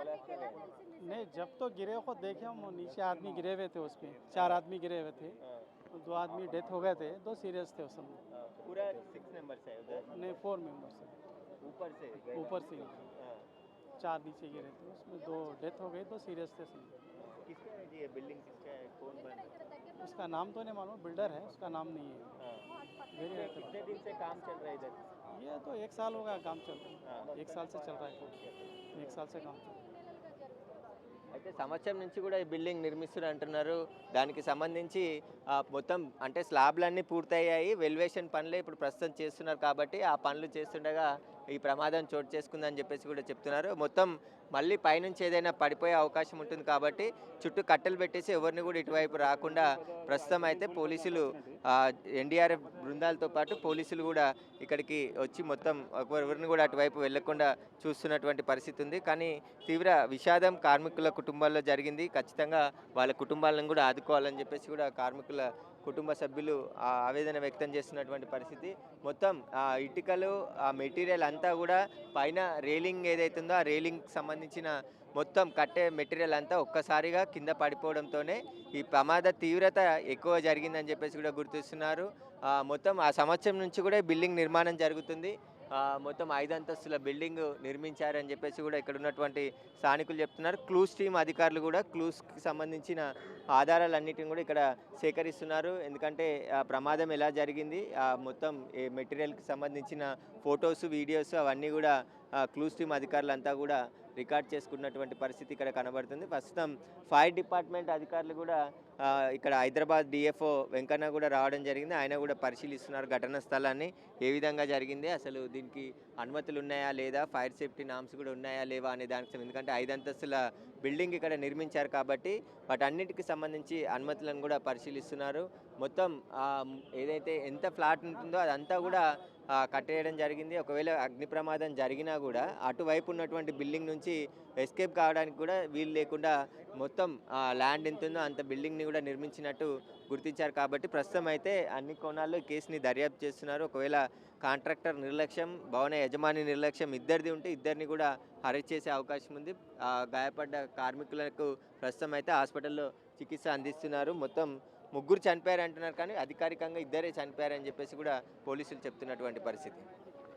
नहीं, जब तो गिरे को देखे हम, नीचे आदमी गिरे हुए थे, उस पे 4 आदमी गिरे हुए थे। 2 आदमी डेथ हो गए थे, 2 सीरियस थे उस समय। पूरा 6 मेंबर्स है उधर, नहीं, 4 मेंबर्स है। ऊपर से हाँ। 4 नीचे गिरे थे, उसमें 2 डेथ हो गई, 2 सीरियस थे उसमें। किसका है जी ये बिल्डिंग, किसका है, कौन बन रहा है? उसका नाम तो नहीं मालूम, बिल्डर है, उसका नाम नहीं है। हाँ। वेरी ये कितने दिन से काम चल रहा है इधर? ये तो 1 साल होगा काम चल रहा हाँ। है, 1 साल से चल रहा है काम, 1 साल से काम चल रहा है। అయితే సంవత్సరం నుంచి కూడా ఈ బిల్డింగ్ నిర్మిస్తున్నారు అంటున్నారు. దానికి సంబంధించి మొత్తం అంటే స్లాబ్లన్నీ పూర్తయ్యాయి, వెల్వేషన్ పనులే ఇప్పుడు ప్రస్తుతం చేస్తున్నారు కాబట్టి ఆ పనులు చేస్తుండగా ఈ ప్రమాదం చోటు చేసుకుందని చెప్పేసి కూడా చెప్తున్నారు. మొత్తం మళ్ళీ పైనుంచి ఏదైనా పడిపోయే అవకాశం ఉంటుంది కాబట్టి చుట్టూ కట్టెలు పెట్టేసి ఎవరిని కూడా ఇటువైపు రాకుండా ప్రస్తుతం అయితే పోలీసులు ఎన్డీఆర్ఎఫ్ బృందాలతో పాటు పోలీసులు కూడా ఇక్కడికి వచ్చి మొత్తం ఎవరిని కూడా అటువైపు వెళ్లకుండా చూస్తున్నటువంటి పరిస్థితి ఉంది. కానీ తీవ్ర విషాదం కార్మికుల కుటుంబాల్లో జరిగింది. ఖచ్చితంగా వాళ్ళ కుటుంబాలను కూడా ఆదుకోవాలని చెప్పేసి కూడా కార్మికుల కుటుంబ సభ్యులు ఆవేదన వ్యక్తం చేస్తున్నటువంటి పరిస్థితి. మొత్తం ఇటుకలు ఆ మెటీరియల్ అంతా కూడా పైన రేలింగ్ ఏదైతుందో ఆ రేలింగ్కి సంబంధించిన మొత్తం కట్టే మెటీరియల్ అంతా ఒక్కసారిగా కింద పడిపోవడంతోనే ఈ ప్రమాద తీవ్రత ఎక్కువ జరిగిందని చెప్పేసి కూడా గుర్తిస్తున్నారు. మొత్తం ఆ సంవత్సరం నుంచి కూడా బిల్డింగ్ నిర్మాణం జరుగుతుంది. మొత్తం 5 అంతస్తుల బిల్డింగ్ నిర్మించారని చెప్పేసి కూడా ఇక్కడ ఉన్నటువంటి స్థానికులు చెప్తున్నారు. క్లూస్ టీమ్ అధికారులు కూడా క్లూస్కి సంబంధించిన ఆధారాలన్నిటిని కూడా ఇక్కడ సేకరిస్తున్నారు. ఎందుకంటే ప్రమాదం ఎలా జరిగింది, మొత్తం మెటీరియల్కి సంబంధించిన ఫొటోస్, వీడియోస్ అవన్నీ కూడా క్లూస్ టీమ్ అధికారులంతా కూడా రికార్డ్ చేసుకున్నటువంటి పరిస్థితి ఇక్కడ కనబడుతుంది. ప్రస్తుతం ఫైర్ డిపార్ట్మెంట్ అధికారులు కూడా ఇక్కడ హైదరాబాద్ డిఎఫ్ఓ వెంకన్న కూడా రావడం జరిగింది. ఆయన కూడా పరిశీలిస్తున్నారు ఘటనా స్థలాన్ని, ఏ విధంగా జరిగింది, అసలు దీనికి అనుమతులు ఉన్నాయా లేదా, ఫైర్ సేఫ్టీ నామ్స్ కూడా ఉన్నాయా లేవా అనే దానికి, ఎందుకంటే 5 అంతస్తుల బిల్డింగ్ ఇక్కడ నిర్మించారు కాబట్టి వాటన్నిటికి సంబంధించి అనుమతులను కూడా పరిశీలిస్తున్నారు. మొత్తం ఏదైతే ఎంత ఫ్లాట్ ఉంటుందో అదంతా కూడా కట్టేయడం జరిగింది. ఒకవేళ అగ్ని ప్రమాదం జరిగినా కూడా అటువైపు ఉన్నటువంటి బిల్డింగ్ నుంచి ఎస్కేప్ కావడానికి కూడా వీలు లేకుండా మొత్తం ల్యాండ్ ఎంత ఉందో అంత బిల్డింగ్ని కూడా నిర్మించినట్టు గుర్తించారు. కాబట్టి ప్రస్తుతం అయితే అన్ని కోణాల్లో కేసుని దర్యాప్తు చేస్తున్నారు. ఒకవేళ కాంట్రాక్టర్ నిర్లక్ష్యం, భవన యజమాని నిర్లక్ష్యం ఇద్దరిది ఉంటే ఇద్దరిని కూడా అరెస్ట్ చేసే అవకాశం ఉంది. గాయపడ్డ కార్మికులకు ప్రస్తుతం అయితే హాస్పిటల్లో చికిత్స అందిస్తున్నారు. మొత్తం 3 చనిపోయారు అంటున్నారు, కానీ అధికారికంగా 2 చనిపోయారని చెప్పేసి కూడా పోలీసులు చెప్తున్నటువంటి పరిస్థితి.